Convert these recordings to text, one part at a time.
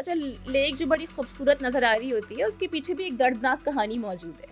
अच्छा, लेक जो बड़ी खूबसूरत नज़र आ रही होती है, उसके पीछे भी एक दर्दनाक कहानी मौजूद है।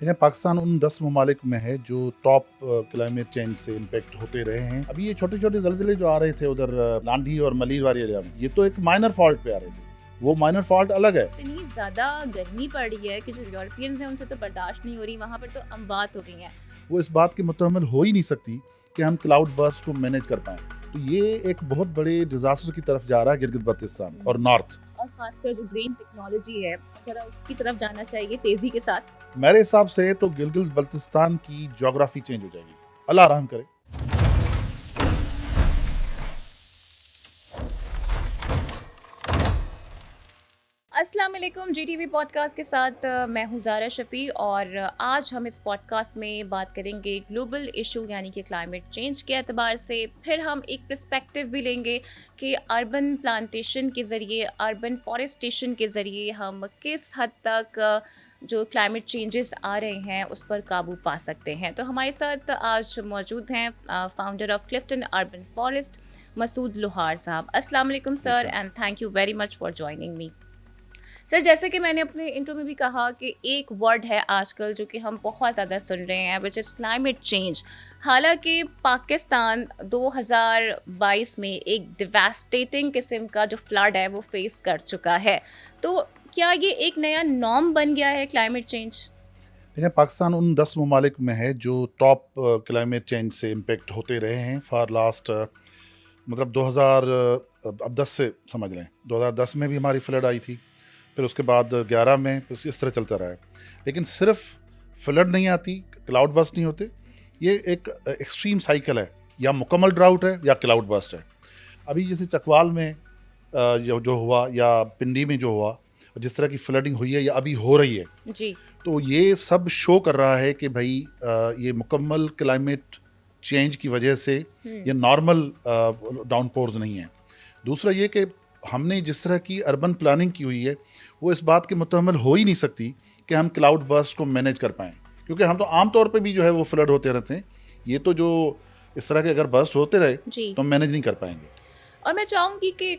देखिए, पाकिस्तान उन 10 ममालिक में है जो टॉप क्लाइमेट चेंज से इम्पैक्ट होते रहे हैं। अभी ये छोटे-छोटे ज़लज़ले जो आ रहे थे उधर लांढी और मलीर वाली एरिया में, ये तो एक माइनर फॉल्ट पे आ रहे थे। वो माइनर फॉल्ट अलग है। इतनी ज़्यादा गर्मी पड़ रही है कि जो यूरोपियंस हैं, उनसे तो बर्दाश्त नहीं हो रही, वहाँ पर तो अमवात हो गई हैं। वो इस बात की मुतहम्मिल हो ही नहीं सकती कि हम क्लाउड बर्स्ट को मैनेज कर पाएँ। तो ये एक बहुत बड़े डिज़ास्टर की तरफ जा रहा है गिलगित बल्तिस्तान और नॉर्थ। और ख़ासकर जो ग्रीन टेक्नोलॉजी है, ज़रा उसकी तरफ जाना चाहिए तेज़ी के साथ। मेरे हिसाब से तो गिलगित बल्तिस्तान की ज्योग्राफी चेंज हो जाएगी। अल्लाह रहम करे। अस्सलाम वालेकुम, जीटीवी पॉडकास्ट के साथ मैं हूँ ज़ारा शफ़ी और आज हम इस पॉडकास्ट में बात करेंगे ग्लोबल इशू यानी कि क्लाइमेट चेंज के एतबार से। फिर हम एक पर्सपेक्टिव भी लेंगे कि अर्बन प्लांटेशन के ज़रिए, अर्बन फॉरेस्टेशन के ज़रिए हम किस हद तक जो क्लाइमेट चेंजेस आ रहे हैं उस पर काबू पा सकते हैं। तो हमारे साथ आज मौजूद हैं founder of Clifton urban forest, Masood Lohar sahab. अस्सलाम वालेकुम sir, and thank you very much for joining me. Sir, जैसे कि मैंने अपने इंट्रो में भी कहा कि एक वर्ड है आजकल जो कि हम बहुत ज़्यादा सुन रहे हैं, विच इज़ क्लाइमेट चेंज। हालांकि पाकिस्तान 2022 में एक डिवास्टेटिंग किस्म का जो फ्लड है वो फेस कर चुका है। तो क्या ये एक नया नॉर्म बन गया है क्लाइमेट चेंज? देखिए, पाकिस्तान उन 10 ममालिक में है जो टॉप क्लाइमेट चेंज से इम्पैक्ट होते रहे हैं फॉर लास्ट मतलब 2000 अब 10 से समझ लें। 2010 में भी हमारी फ्लड आई थी, फिर उसके बाद 11 में इस तरह चलता रहा है। लेकिन सिर्फ फ्लड नहीं आती, क्लाउड बर्स्ट नहीं होते। ये एक एक्सट्रीम साइकिल है, या मुकम्मल ड्राउट है या क्लाउड बर्स्ट है। अभी जैसे चकवाल में जो हुआ, या पिंडी में जो हुआ, जिस तरह की फ्लडिंग हुई है या अभी हो रही है, जी। तो ये सब शो कर रहा है कि भाई ये मुकम्मल क्लाइमेट चेंज की वजह से ये नॉर्मल डाउनपोर्स नहीं है। दूसरा ये कि हमने जिस तरह की अर्बन प्लानिंग की हुई है, वो इस बात के मुतहम्मिल हो ही नहीं सकती कि हम क्लाउड बर्स्ट को मैनेज कर पाएँ, क्योंकि हम तो आम तौर पे भी जो है वो फ्लड होते रहते हैं। ये तो जो इस तरह के अगर बर्स्ट होते रहे जी। तो हम मैनेज नहीं कर पाएंगे। और मैं चाहूँगी कि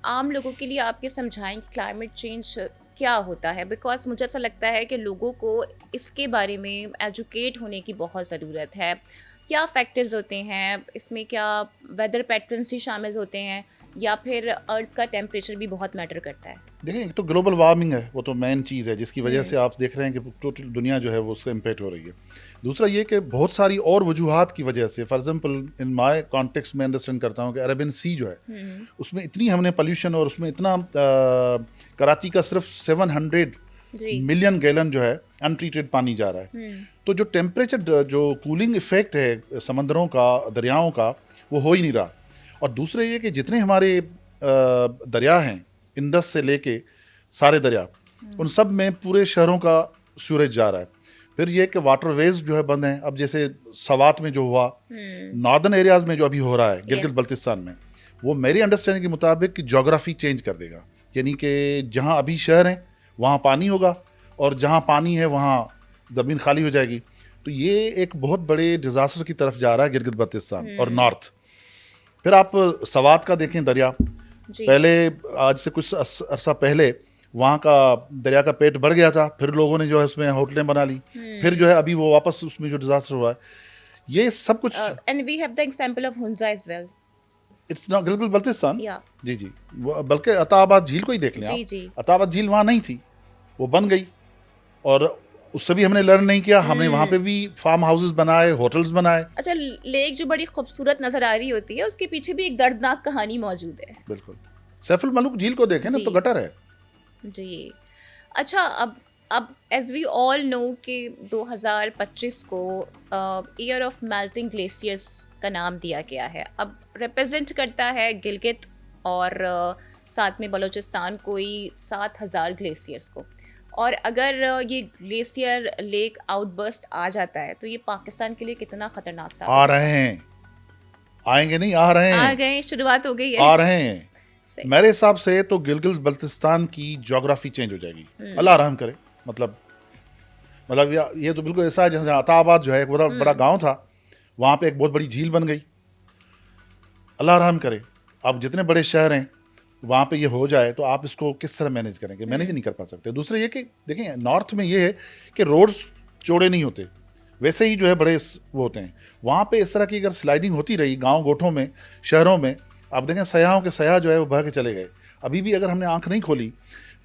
आम लोगों के लिए आपके समझाएं कि क्लाइमेट चेंज क्या होता है, बिकॉज मुझे ऐसा लगता है कि लोगों को इसके बारे में एजुकेट होने की बहुत ज़रूरत है। क्या फैक्टर्स होते हैं इसमें, क्या वेदर पैटर्न्स ही शामिल होते हैं या फिर अर्थ का टेम्परेचर भी बहुत मैटर करता है? देखिए, एक तो ग्लोबल वार्मिंग है, वो तो मेन चीज़ है जिसकी वजह से आप देख रहे हैं कि टोटल दुनिया जो है वो उसका इम्पैक्ट हो रही है। दूसरा ये कि बहुत सारी और वजूहात की वजह से, for example in my context में अंडरस्टैंड करता हूँ कि अरेबियन सी जो है, उसमें इतनी हमने पोल्यूशन और उसमें इतना कराची का सिर्फ 700 जी। मिलियन गैलन जो है अनट्रीटेड पानी जा रहा है। तो जो टेम्परेचर, जो कूलिंग इफेक्ट है समंदरों का, दरियाओं का, वो हो ही नहीं रहा। और दूसरे ये कि जितने हमारे दरिया हैं, इंडस से लेके सारे दरिया, उन सब में पूरे शहरों का सूरज जा रहा है। फिर ये कि वाटरवेज जो है बंद हैं। अब जैसे सवात में जो हुआ, नॉर्दर्न एरियाज में जो अभी हो रहा है गिलगित बल्तिस्तान में, वो मेरी अंडरस्टैंडिंग के मुताबिक ज्योग्राफी चेंज कर देगा। यानी कि जहाँ अभी शहर हैं वहाँ पानी होगा, और जहाँ पानी है वहाँ ज़मीन खाली हो जाएगी। तो ये एक बहुत बड़े डिज़ास्टर की तरफ जा रहा है गिलगित बल्तिस्तान और नॉर्थ। फिर आप सवात का देखें दरिया, जी। पहले आज से कुछ अरसा पहले वहाँ का दरिया का पेट बढ़ गया था, फिर लोगों ने जो है उसमें होटलें बना ली, फिर जो है अभी वो वापस उसमें जो डिजास्टर हुआ है, ये सब कुछ and we have the example of Hunza as well. It's not Gilgit Baltistan. Yeah. जी जी, बल्कि अताबाद झील को ही देख लें जी आप। जी। अताबाद झील वहाँ नहीं थी, वो बन गई, और उससे भी हमने लर्न नहीं किया। हमने वहाँ पे भी फार्म हाउसेस बनाए, होटल्स बनाए। अच्छा, लेक जो बड़ी खूबसूरत नजर आ रही होती है, उसके पीछे भी एक दर्दनाक कहानी मौजूद है। बिल्कुल, सैफुल मलूक झील को देखें ना, जी। तो गटर है। जी। अच्छा, अब एज वी ऑल नो कि 2025 को ईयर ऑफ मेल्टिंग ग्लेशियर्स का नाम दिया गया है। अब रिप्रेजेंट करता है गिलगित और साथ में बलूचिस्तान कोई 7,000 ग्लेशियर्स को। और अगर ये ग्लेशियर लेक आउटबर्स्ट आ जाता है तो ये पाकिस्तान के लिए कितना खतरनाक आ साबित रहे हैं, आएंगे नहीं, आ रहे आ हैं, गए, शुरुआत हो गई आ है। रहे हैं। सही। मेरे हिसाब से तो गिलगित बल्तिस्तान की ज्योग्राफी चेंज हो जाएगी। अल्लाह रहम करे। मतलब ये तो बिल्कुल ऐसा है जैसे अताबाद जो है एक बड़ा बड़ा गांव था, वहाँ पे एक बहुत बड़ी झील बन गई। अल्लाह रहम करे। अब जितने बड़े शहर हैं वहाँ पे ये हो जाए तो आप इसको किस तरह मैनेज करेंगे? मैनेज नहीं कर पा सकते। दूसरा ये कि देखिए नॉर्थ में ये है कि रोड्स चौड़े नहीं होते, वैसे ही जो है बड़े वो होते हैं। वहाँ पे इस तरह की अगर स्लाइडिंग होती रही गाँव गोठों में, शहरों में, आप देखें सयाहों के सयाह जो है वो बह के चले गए। अभी भी अगर हमने आँख नहीं खोली,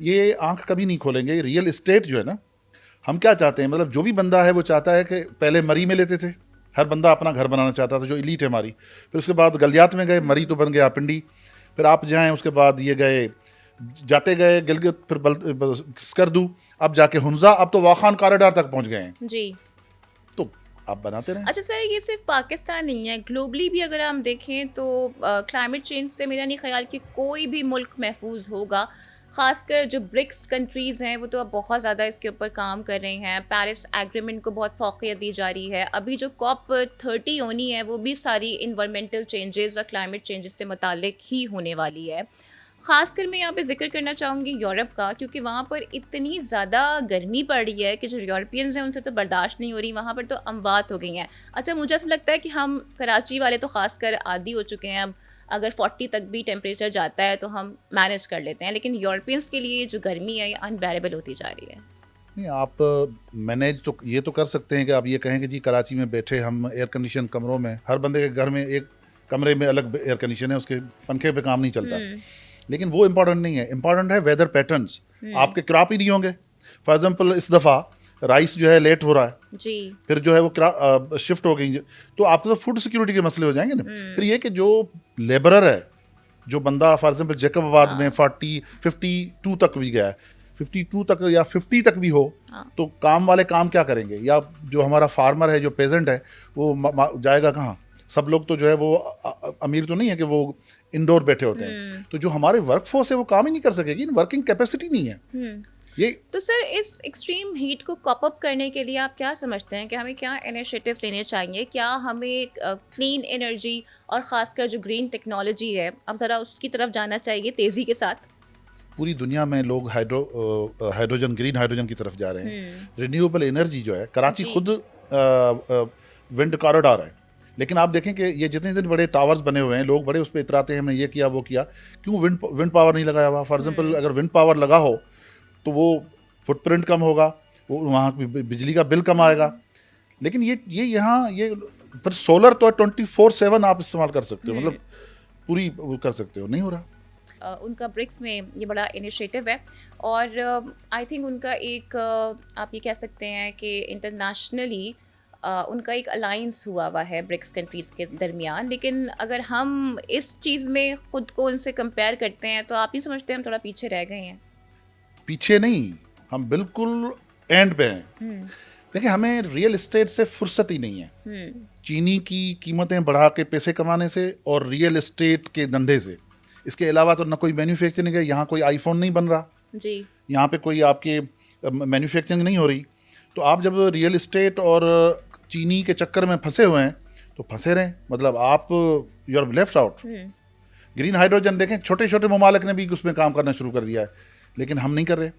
ये आँख कभी नहीं खोलेंगे। रियल इस्टेट जो है ना, हम क्या चाहते हैं, मतलब जो भी बंदा है वो चाहता है कि पहले मरी में लेते थे, हर बंदा अपना घर बनाना चाहता था, जो इलीट है हमारी। फिर उसके बाद गलियात में गए, मरी तो बन गया पिंडी। फिर आप जाएँ उसके बाद ये गए, जाते गए गिलगित, फिर स्कर्दू, अब जाके हुंजा, अब तो वाखान कॉरिडोर तक पहुंच गए हैं। जी। तो आप बनाते रहें। अच्छा सर, ये सिर्फ पाकिस्तान नहीं है, ग्लोबली भी अगर हम देखें तो क्लाइमेट चेंज से मेरा नहीं ख्याल कि कोई भी मुल्क महफूज होगा। ख़ासकर जो ब्रिक्स कंट्रीज़ हैं वो तो अब बहुत ज़्यादा इसके ऊपर काम कर रहे हैं। पेरिस एग्रीमेंट को बहुत फ़ौक़ियत दी जा रही है। अभी जो COP30 होनी है वो भी सारी इन्वायरमेंटल चेंजेस और क्लाइमेट चेंजेस से मुताल्लिक ही होने वाली है। ख़ासकर मैं यहाँ पे ज़िक्र करना चाहूँगी यूरोप का, क्योंकि वहाँ पर इतनी ज़्यादा गर्मी पड़ रही है कि जो यूरोपियंस हैं उनसे तो बर्दाश्त नहीं हो रही, वहाँ पर तो अमवात हो गई हैं। अच्छा, मुझे ऐसा लगता है कि हम कराची वाले तो ख़ासकर आदी हो चुके हैं। अब अगर 40 तक भी टेम्परेचर जाता है तो हम मैनेज कर लेते हैं, लेकिन यूरोपियंस के लिए जो गर्मी है ये अनबेरेबल होती जा रही है। नहीं, आप मैनेज तो ये तो कर सकते हैं कि आप ये कहें कि जी कराची में बैठे हम एयर कंडीशन कमरों में, हर बंदे के घर में एक कमरे में अलग एयर कंडीशन है, उसके पंखे पे काम नहीं चलता। लेकिन वो इम्पॉर्टेंट नहीं है, इम्पॉर्टेंट है वेदर पैटर्न्स। आपके क्रॉप ही नहीं होंगे। फॉर एग्जाम्पल इस दफ़ा राइस जो है लेट हो रहा है, जी। फिर जो है वो शिफ्ट हो गई, तो आपको तो फूड सिक्योरिटी के मसले हो जाएंगे ना। फिर ये कि जो लेबरर है, जो बंदा फॉर एग्जाम्पल जैकबाबाद में 52 तक भी गया है, 52 तक या 50 तक भी हो, तो काम वाले काम क्या करेंगे? या जो हमारा फार्मर है, जो पेजेंट है, वो जाएगा कहाँ? सब लोग तो जो है वो अमीर तो नहीं है कि वो इंडोर बैठे होते हैं। तो जो हमारे वर्कफोर्स है वो काम ही नहीं कर सकेगी, वर्किंग कैपेसिटी नहीं है। ये तो सर इस एक्सट्रीम हीट को कॉप अप करने के लिए आप क्या समझते हैं कि हमें क्या इनिशिएटिव लेने चाहिए? क्या हमें क्लीन एनर्जी और ख़ासकर जो ग्रीन टेक्नोलॉजी है, अब ज़रा उसकी तरफ जाना चाहिए तेज़ी के साथ? पूरी दुनिया में लोग हाइड्रोजन, ग्रीन हाइड्रोजन की तरफ जा रहे हैं। रिन्यूएबल एनर्जी जो है, कराची खुद विंड कॉरिडोर है, लेकिन आप देखें कि ये जितने बड़े टावर्स बने हुए हैं, लोग बड़े उस पर इतराते हैं, हमने ये किया वो किया। क्यों विंड पावर नहीं लगाया हुआ? फॉर एग्जाम्पल अगर विंड पावर लगा हो तो वो फुटप्रिंट कम होगा, वो वहाँ बिजली का बिल कम आएगा। लेकिन ये यहाँ ये फिर सोलर तो 24/7 आप इस्तेमाल कर सकते हो, मतलब पूरी वो कर सकते हो, नहीं हो रहा। उनका ब्रिक्स में ये बड़ा इनिशिएटिव है और आई थिंक उनका एक आप ये कह सकते हैं कि इंटरनेशनली उनका एक अलाइंस हुआ है ब्रिक्स कंट्रीज़ के दरमियान। लेकिन अगर हम इस चीज़ में ख़ुद को उनसे कंपेयर करते हैं तो आप ही समझते हैं हम थोड़ा पीछे रह गए हैं? पीछे नहीं, हम बिल्कुल एंड पे हैं। देखिए, हमें रियल एस्टेट से फुर्सत ही नहीं है। चीनी की कीमतें बढ़ा के पैसे कमाने से और रियल एस्टेट के धंधे से, इसके अलावा तो ना कोई मैन्युफैक्चरिंग है। यहाँ कोई आईफोन नहीं बन रहा जी, यहाँ पे कोई आपके मैन्युफैक्चरिंग नहीं हो रही। तो आप जब रियल एस्टेट और चीनी के चक्कर में फंसे हुए हैं तो फंसे रहें, मतलब आप you are left out. Green hydrogen देखें, छोटे छोटे ममालिक ने भी उसमें काम करना शुरू कर दिया है, लेकिन हम नहीं कर रहे।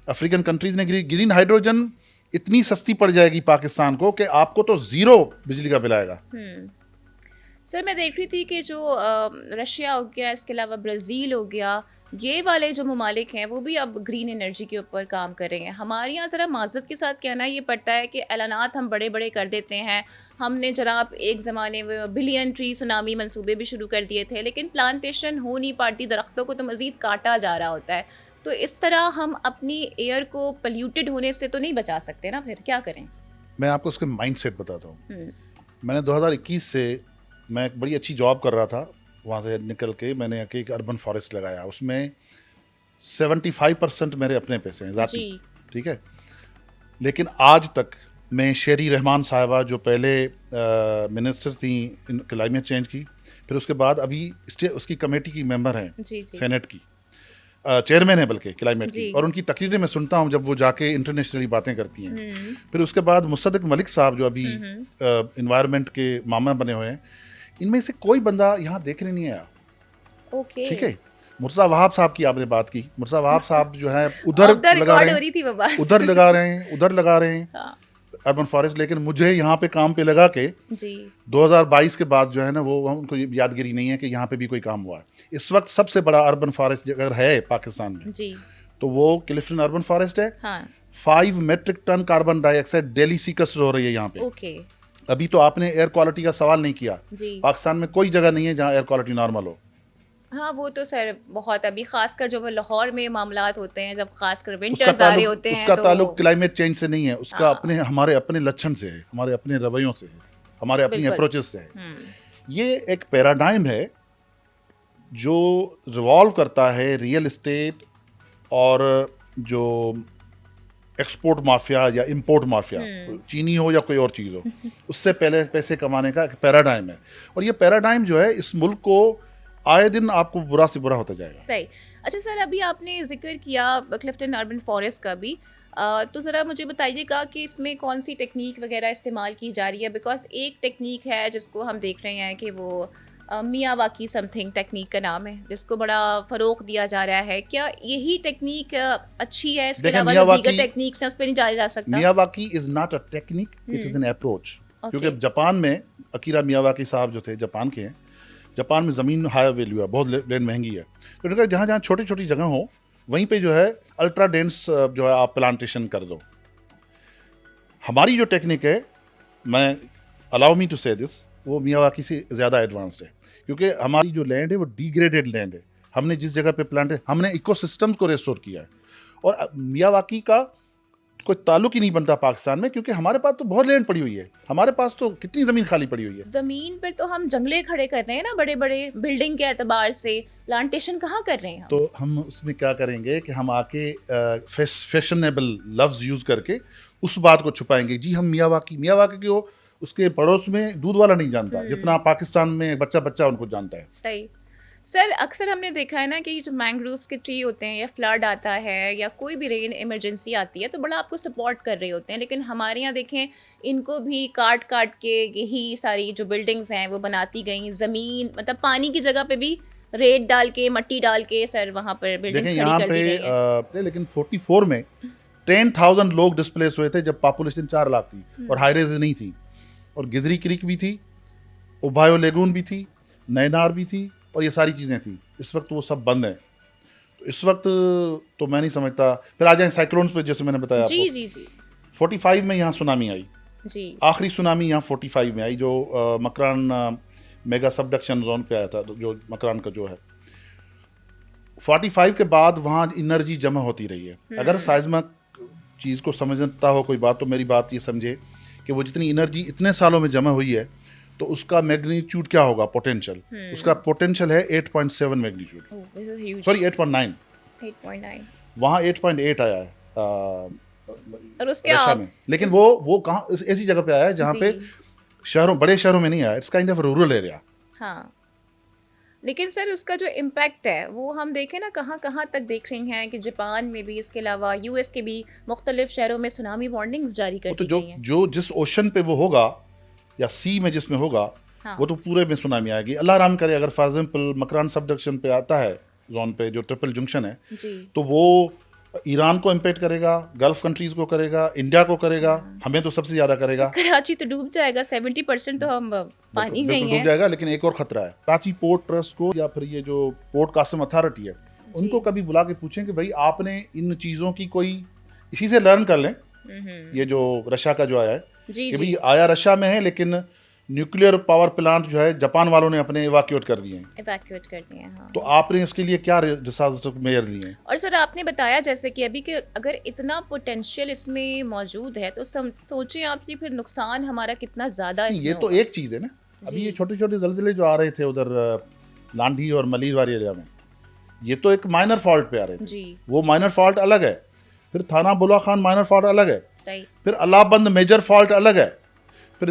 अफ्रीकन कंट्रीज़ ने ग्रीन हाइड्रोजन इतनी सस्ती पड़ जाएगी पाकिस्तान को कि आपको तो ज़ीरो बिजली का बिल आएगा। सर मैं देख रही थी कि जो रशिया हो गया, इसके अलावा ब्राज़ील हो गया, ये वाले जो ममालिक हैं वो भी अब ग्रीन एनर्जी के ऊपर काम कर रहे हैं। हमारे यहाँ ज़रा माज़रत के साथ कहना ये पड़ता है कि ऐलानात हम बड़े बड़े कर देते हैं। हमने जनाब एक ज़माने में बिलियन ट्री सुनामी मंसूबे भी शुरू कर दिए थे, लेकिन प्लांटेशन हो नहीं पाती, दरख्तों को तो मज़ीद काटा जा रहा होता है। तो इस तरह हम अपनी एयर को पोल्यूटेड होने से तो नहीं बचा सकते ना, फिर क्या करें? मैं आपको उसके माइंडसेट बताता हूँ। मैंने 2021 से मैं एक बड़ी अच्छी जॉब कर रहा था, वहाँ से निकल के मैंने एक अर्बन फॉरेस्ट लगाया। उसमें 75% मेरे अपने पैसे हैं ज़ाती, ठीक है। लेकिन आज तक मैं शेरी रहमान साहिबा जो पहले मिनिस्टर थी क्लाइमेट चेंज की, फिर उसके बाद अभी उसकी कमेटी की मेंबर हैं, सेनेट की चेयरमैन है बल्कि क्लाइमेट की, और उनकी तकरीरें मैं सुनता हूँ जब वो जाके इंटरनेशनली बातें करती हैं। फिर उसके बाद मुस्तदिक मलिक साहब जो अभी इन्वायरमेंट के मामा बने हुए हैं, इनमें से कोई बंदा यहाँ देखने नहीं आया। ठीक है, मुर्तज़ा वहाब साहब की आपने बात की, मुर्तज़ा वहाब साहब जो है उधर लगा रहे हैं, उधर लगा रहे हैं, उधर लगा रहे हैं। अर्बन फॉरेस्ट, लेकिन मुझे यहाँ पे काम पे लगा के जी 2022 के बाद जो है ना, वो उनको यादगिरी नहीं है कि यहाँ पे भी कोई काम हुआ है। इस वक्त सबसे बड़ा अर्बन फॉरेस्ट अगर है पाकिस्तान में जी तो वो क्लिफ्टन अर्बन फॉरेस्ट है। हाँ 5 metric ton carbon dioxide daily sequester हो रही है यहाँ पे। ओके अभी तो आपने एयर क्वालिटी का सवाल नहीं किया। जी पाकिस्तान में कोई जगह नहीं है जहाँ एयर क्वालिटी नॉर्मल हो। हाँ वो तो सर बहुत अभी खासकर जब लाहौर में मामलात होते हैं, जब खासकर उसका विंटर्स आ रहे ताल्लुक होते हैं उसका तो ताल्लुक क्लाइमेट चेंज से नहीं है, उसका हाँ। अपने हमारे अपने लक्षण से है, हमारे अपने रवैयों से है, हमारे अपनी बिल्कुल। अप्रोचेस से है। हम्म, ये एक पैराडाइम है जो रिवॉल्व करता है रियल इस्टेट और जो एक्सपोर्ट माफिया या इंपोर्ट माफिया, चीनी हो या कोई और चीज़ हो, उससे पहले पैसे कमाने का एक पैराडाइम है। और ये पैराडाइम जो है इस मुल्क को आए दिन आपको बुरा से बुरा होता जाएगा। सही। अच्छा सर, अभी आपने जिक्र किया क्लिफ्टन अर्बन फॉरेस्ट का भी, तो ज़रा मुझे बताइएगा कि इसमें कौन सी टेक्निक वगैरह इस्तेमाल की जा रही है। बिकॉज एक टेक्निक है जिसको हम देख रहे हैं कि वो मियावाकी समथिंग टेक्निक का नाम है, जिसको बड़ा फ़रोग दिया जा रहा है। क्या यही टेक्निक अच्छी है? इसके देखें, अलावा जो मियावाकी- दीगर टेक्निक्स हैं उस पर नहीं जाया जा सकता? Miyawaki is not a technique, it is an approach. क्योंकि जापान में अकीरा मियावाकी साहब जो थे, जापान के हैं, जापान में ज़मीन हाई वैल्यू है, बहुत लैंड महंगी है। तो उन्होंने कहा जहाँ जहाँ छोटी छोटी जगह हो वहीं पे जो है अल्ट्रा डेंस जो है आप प्लांटेशन कर दो। हमारी जो टेक्निक है, मैं अलाउ मी टू से दिस, वो मियावाकी से ज़्यादा एडवांस्ड है। क्योंकि हमारी जो लैंड है वो डिग्रेडेड लैंड है। हमने जिस जगह पे प्लांट है, हमने इकोसिस्टम्स को रेस्टोर किया है। और मियावाकी का कोई ताल्लुक ही नहीं बनता पाकिस्तान में, क्योंकि हमारे पास तो बहुत लैंड पड़ी हुई है। हमारे पास तो कितनी ज़मीन खाली पड़ी हुई है। ज़मीन पर तो हम जंगले खड़े कर रहे हैं ना, बड़े बड़े बिल्डिंग के एतबार से। प्लांटेशन कहाँ कर रहे हैं हम? तो हम उसमें क्या करेंगे कि हम आके फैशनेबल लफ्ज़ यूज़ करके उस बात को छुपाएंगे। जी हम मियावाकी को उसके पड़ोस में दूध वाला नहीं जानता जितना पाकिस्तान में बच्चा बच्चा उनको जानता है। सही। सर अक्सर हमने देखा है ना कि जो मैंग्रोव्स के ट्री होते हैं, या फ्लड आता है या कोई भी रेन इमरजेंसी आती है तो बड़ा आपको सपोर्ट कर रहे होते हैं, लेकिन हमारे यहाँ देखें इनको भी काट काट के यही सारी जो बिल्डिंग्स हैं वो बनाती गई। ज़मीन मतलब पानी की जगह पे भी रेत डाल के, मट्टी डाल के सर वहाँ पर बिल्डिंग्स देखें खड़ी यहाँ कर दी गई हैं। लेकिन 44 में 10,000 लोग डिस्प्लेस हुए थे जब पॉपुलेशन 4 लाख थी और हाईरेज नहीं थी, और गिजरी क्रीक भी थी, ओबायो लेगून भी थी, नैनार भी थी, और ये सारी चीज़ें थी। इस वक्त वो सब बंद हैं। तो इस वक्त तो मैं नहीं समझता। फिर आ जाएं साइक्लोन्स पे, जैसे मैंने बताया जी आपको। जी जी 45 में यहाँ सुनामी आई, जी आखिरी सुनामी यहाँ 45 में आई, जो मकरान मेगा सबडक्शन जोन पे आया था, जो मकरान का जो है। 45 के बाद वहाँ एनर्जी जमा होती रही है। अगर साइज़्मिक चीज़ को समझता हो कोई बात, तो मेरी बात ये समझे कि वो जितनी एनर्जी इतने सालों में जमा हुई है तो उसका मैग्नीट्यूड क्या होगा, पोटेंशियल। उसका पोटेंशियल है 8.7 मैग्नीट्यूड, सॉरी 8.9। 8.9 वहाँ 8.8 आया है और उसके रशिया में। लेकिन वो कहाँ, ऐसी जगह पे आया है जहाँ पे शहरों, बड़े शहरों में नहीं आया। It's kind of rural area. हाँ, लेकिन सर उसका जो इम्पैक्ट है वो हम देखें ना कहाँ कहाँ तक देख रहे हैं कि जापान में भी, इसके अलावा यूएस के भी मुख्तलिफ शहरों में सुनामी वार्निंग्स जारी कर तो दी जो गई हैं। जो जिस ओशन पे वो होगा या सी में जिसमें होगा, हाँ। वो तो पूरे में सुनामी आएगी। अल्लाह राम करे, अगर फॉर एग्जाम्पल मकरान सबडक्शन पे आता है, जोन पे जो ट्रिपल जंक्शन है, जी तो वो ईरान को इम्पेक्ट करेगा, गल्फ कंट्रीज को करेगा, इंडिया को करेगा, हमें तो सबसे ज्यादा करेगा। कराची तो डूब जाएगा, 70% तो हम पानी में बिल्कुल ही डूब हैं। जाएगा। लेकिन एक और खतरा है, कराची पोर्ट ट्रस्ट को या फिर ये जो पोर्ट कासिम अथॉरिटी है, उनको कभी बुला के पूछें कि भाई आपने इन चीज़ों की कोई, इसी से लर्न कर लें। ये जो रशिया का जो आया है जी कि जी भाई आया रशिया में है, लेकिन न्यूक्लियर पावर प्लांट जो है जापान वालों ने अपने इवैक्यूएट कर दिए हैं। इवैक्यूएट कर दिए हैं। हाँ। तो आपने इसके लिए क्या डिसास्टर मेजर लिए हैं? और सर आपने बताया जैसे कि अभी कि अगर इतना पोटेंशियल इसमें मौजूद है तो सोचें आप कि फिर नुकसान हमारा कितना ज़्यादा नहीं, इसमें ये तो होगा। एक चीज़ है ना। अभी ये छोटे छोटे जलजिले जो आ रहे थे उधर लांडी और मलीर वाली एरिया में, ये तो एक माइनर फॉल्ट पे आ रहे थे। जी वो माइनर फॉल्ट अलग है, फिर थाना बुला खान माइनर फॉल्ट अलग है, सही फिर अलाबंद मेजर फॉल्ट अलग है, फिर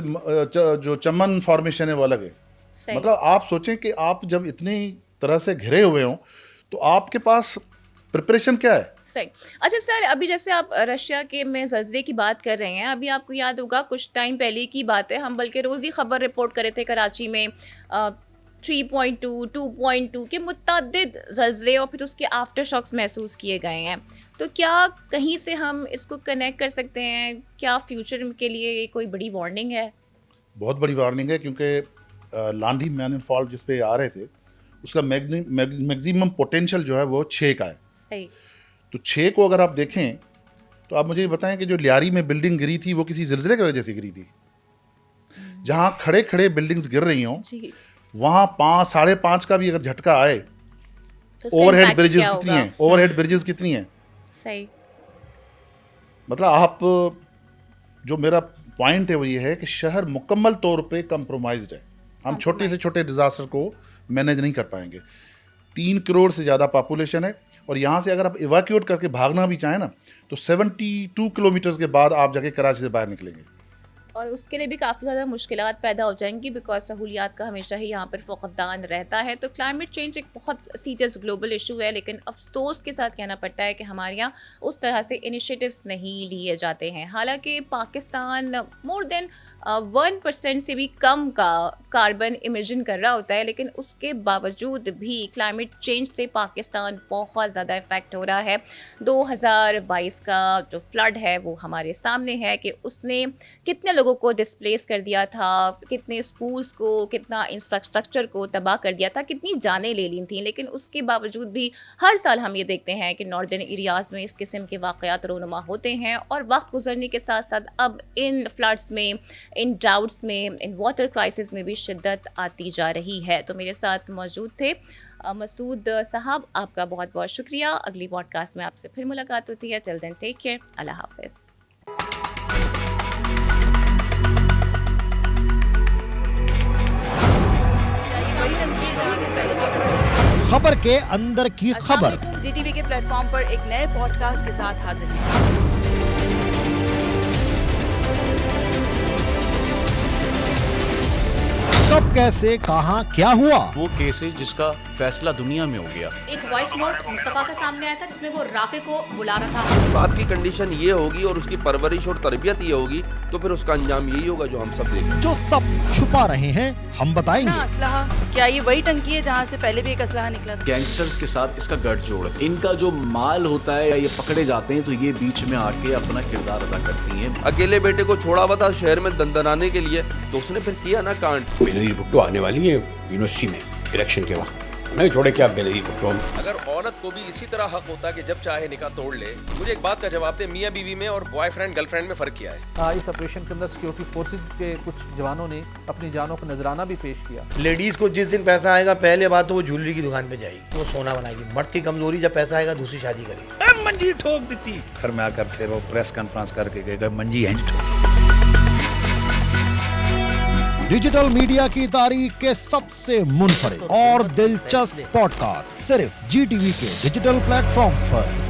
जो चमन फॉर्मेशन है वो अलग है। सही। मतलब आप सोचें कि आप जब इतनी तरह से घिरे हुए हों तो आपके पास प्रिपरेशन क्या है? सही। अच्छा सर, अभी जैसे आप रशिया के में ज़लज़ले की बात कर रहे हैं, अभी आपको याद होगा कुछ टाइम पहले की बात है, हम बल्कि रोज़ ही खबर रिपोर्ट कर रहे थे कराची में 3.2, 2.2 के मुतअद्दिद ज़लज़ले और फिर उसके आफ्टर शॉक्स महसूस किए गए हैं। तो क्या कहीं से हम इसको कनेक्ट कर सकते हैं? क्या फ्यूचर के लिए ये कोई बड़ी वार्निंग है? बहुत बड़ी वार्निंग है, क्योंकि लांडी मैनन फॉल्ट जिस पे आ रहे थे उसका मैक्सिमम पोटेंशियल जो है वो 6 का है। सही। तो 6 को अगर आप देखें तो आप मुझे ये बताएं कि जो लियारी में बिल्डिंग गिरी थी वो किसी ज़िलज़ले की वजह से गिरी थी? जहाँ खड़े खड़े बिल्डिंग्स गिर रही हों जी। वहाँ 5, 5.5 का भी अगर झटका आए, तो उसका ओवरहेड impact ब्रिजेस क्या कितनी होगा? हैं, ओवरहेड ब्रिजेस कितनी हैं? सही। मतलब आप, जो मेरा पॉइंट है वो ये है कि शहर मुकम्मल तौर पे कंप्रोमाइज्ड है। हम छोटे से छोटे डिज़ास्टर को मैनेज नहीं कर पाएंगे। 3 करोड़ से ज़्यादा पॉपुलेशन है और यहाँ से अगर आप इवैक्यूएट करके भागना भी चाहें ना तो 72 किलोमीटर्स के बाद आप जाके कराची से बाहर निकलेंगे। और उसके लिए भी काफ़ी ज़्यादा मुश्किलात पैदा हो जाएंगी, बिकॉज सहूलियात का हमेशा ही यहाँ पर फ़क़दान रहता है। तो क्लाइमेट चेंज एक बहुत सीरियस ग्लोबल इशू है, लेकिन अफसोस के साथ कहना पड़ता है कि हमारे यहाँ उस तरह से इनिशिएटिव्स नहीं लिए जाते हैं। हालांकि पाकिस्तान मोर देन 1% से भी कम का कार्बन इमिशन कर रहा होता है, लेकिन उसके बावजूद भी क्लाइमेट चेंज से पाकिस्तान बहुत ज़्यादा इफ़ेक्ट हो रहा है। 2022 का जो फ्लड है वो हमारे सामने है कि उसने कितने लोगों को डिस्प्लेस कर दिया था, कितने स्कूल्स को, कितना इंफ्रास्ट्रक्चर को तबाह कर दिया था, कितनी जानें ले ली थी। लेकिन उसके बावजूद भी हर साल हम ये देखते हैं कि नॉर्दर्न एरियाज़ में इस किस्म के वाक़यात रोनुमा होते हैं और वक्त गुजरने के साथ साथ अब इन फ्लड्स में, इन ड्राउट्स में, इन वाटर क्राइसिस में भी शिद्दत आती जा रही है। तो मेरे साथ मौजूद थे मसूद साहब, आपका बहुत बहुत शुक्रिया। अगली पॉडकास्ट में आपसे फिर मुलाकात होती है। टिल देन टेक केयर, अल्लाह हाफ़िज़। खबर के अंदर की खबर। जीटीवी के प्लेटफॉर्म पर एक नए पॉडकास्ट के साथ हाजिर हैं। कब, कैसे, कहां, क्या हुआ? वो केस है जिसका फैसला दुनिया में हो गया। एक वॉइस नोट मुस्तफा का सामने आया था जिसमें वो राफे को बुला रहा था। बाप की कंडीशन ये होगी और उसकी परवरिश और तरबियत ये होगी तो फिर उसका अंजाम यही होगा जो हम सब देखें। जो सब छुपा रहे हैं हम बताएंगे। असलहा, क्या ये वही टंकी है जहाँ से पहले भी एक असलहा निकला था? गैंगस्टर्स के साथ इसका गठजोड़ है। इनका जो माल होता है या ये पकड़े जाते हैं तो ये बीच में आके अपना किरदार अदा करती हैं। अकेले बेटे को छोड़ा हुआ था शहर में दंदनाने के लिए तो उसने फिर किया ना कांड। बेनज़ीर भुट्टो आने वाली है यूनिवर्सिटी में इलेक्शन के वक्त, नहीं छोड़े क्या बेनज़ीर भुट्टो। अगर औरत को भी इसी तरह हक होता कि जब चाहे निकाह तोड़ ले, मुझे एक बात का जवाब दे, मियां बीवी में और बॉयफ्रेंड गर्लफ्रेंड में फर्क क्या है? इस ऑपरेशन के अंदर सिक्योरिटी फोर्सेस के कुछ जवानों ने अपनी जानों को नजराना भी पेश किया। लेडीज को जिस दिन पैसा आएगा पहले बात तो वो ज्वेलरी की दुकान पे जाएगी, वो सोना बनाएगी। मर्द की कमजोरी जब पैसा आएगा दूसरी शादी करेगी। मंजी ठोक देती। घर में आकर फिर वो प्रेस कॉन्फ्रेंस करके गए मंजी हैं ठोक। डिजिटल मीडिया की तारीख के सबसे मुनफरिद और दिलचस्प पॉडकास्ट सिर्फ जीटीवी के डिजिटल प्लेटफॉर्म्स पर।